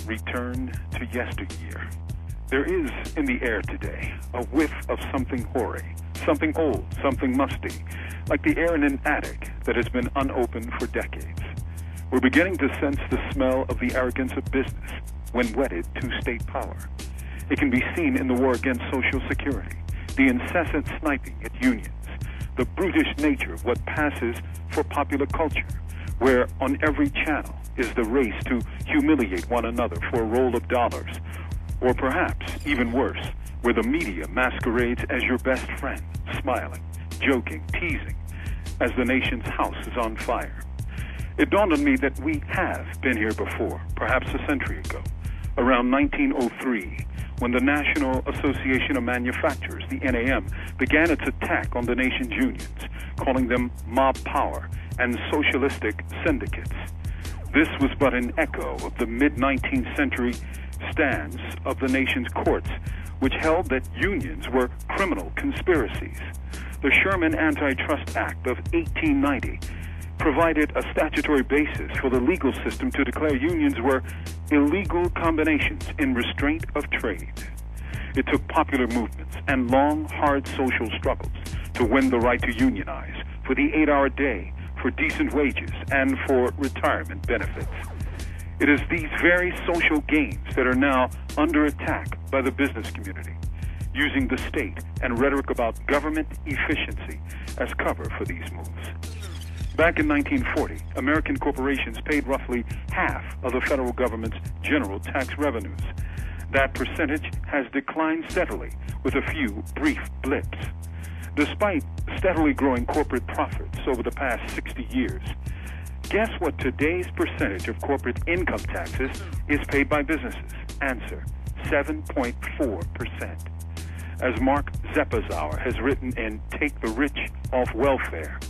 return to yesteryear. There is in the air today a whiff of something hoary, something old, something musty, like the air in an attic that has been unopened for decades. We're beginning to sense the smell of the arrogance of business when wedded to state power. It can be seen in the war against Social Security, the incessant sniping at unions, the brutish nature of what passes for popular culture, where on every channel is the race to humiliate one another for a roll of dollars, or perhaps, even worse, where the media masquerades as your best friend, smiling, joking, teasing, as the nation's house is on fire. It dawned on me that we have been here before, perhaps a century ago, around 1903, when the National Association of Manufacturers, the NAM, began its attack on the nation's unions, calling them mob power and socialistic syndicates. This was but an echo of the mid-19th century stance of the nation's courts, which held that unions were criminal conspiracies. The Sherman Antitrust Act of 1890 provided a statutory basis for the legal system to declare unions were illegal combinations in restraint of trade. It took popular movements and long, hard social struggles to win the right to unionize, for the 8-hour day, for decent wages, and for retirement benefits. It is these very social gains that are now under attack by the business community, using the state and rhetoric about government efficiency as cover for these moves. Back in 1940, American corporations paid roughly half of the federal government's general tax revenues. That percentage has declined steadily, with a few brief blips. Despite steadily growing corporate profits over the past 60 years, guess what today's percentage of corporate income taxes is paid by businesses? Answer, 7.4%. As Mark Zeppazauer has written in Take the Rich Off Welfare,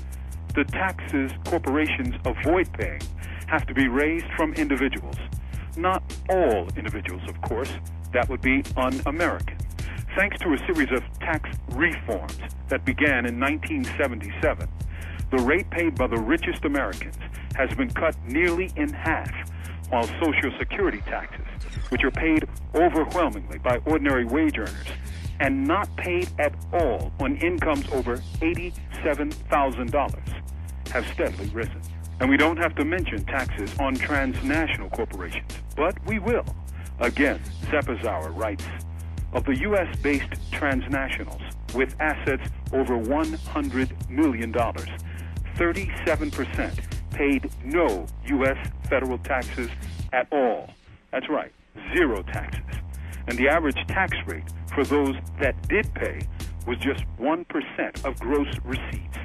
the taxes corporations avoid paying have to be raised from individuals. Not all individuals, of course. That would be un-American. Thanks to a series of tax reforms that began in 1977, the rate paid by the richest Americans has been cut nearly in half, while Social Security taxes, which are paid overwhelmingly by ordinary wage earners and not paid at all on incomes over $87,000, have steadily risen. And we don't have to mention taxes on transnational corporations, but we will. Again, Zeppazauer writes, of the U.S.-based transnationals with assets over $100 million, 37% paid no U.S. federal taxes at all. That's right, zero taxes. And the average tax rate for those that did pay was just 1% of gross receipts.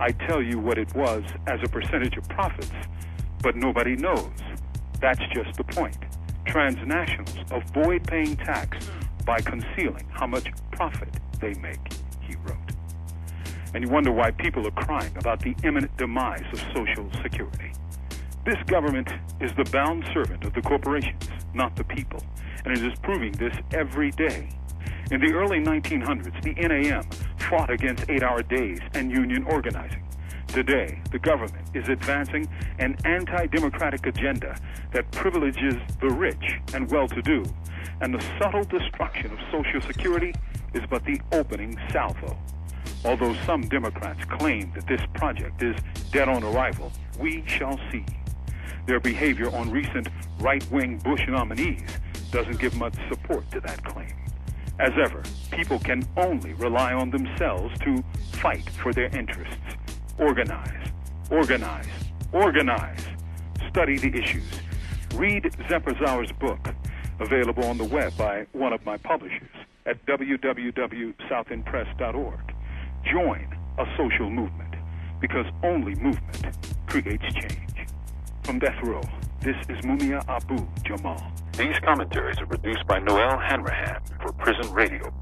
I tell you what it was as a percentage of profits, but nobody knows. That's just the point. Transnationals avoid paying tax by concealing how much profit they make, he wrote. And you wonder why people are crying about the imminent demise of Social Security. This government is the bound servant of the corporations, not the people, and it is proving this every day. In the early 1900s, the NAM fought against 8-hour days and union organizing. Today, the government is advancing an anti-democratic agenda that privileges the rich and well-to-do, and the subtle destruction of Social Security is but the opening salvo. Although some Democrats claim that this project is dead on arrival, we shall see. Their behavior on recent right-wing Bush nominees doesn't give much support to that claim. As ever, people can only rely on themselves to fight for their interests. Organize, organize, organize. Study the issues. Read Zeppazauer's book, available on the web by one of my publishers at www.southendpress.org. Join a social movement, because only movement creates change. From Death Row, this is Mumia Abu-Jamal. These commentaries are produced by Noel Hanrahan for Prison Radio.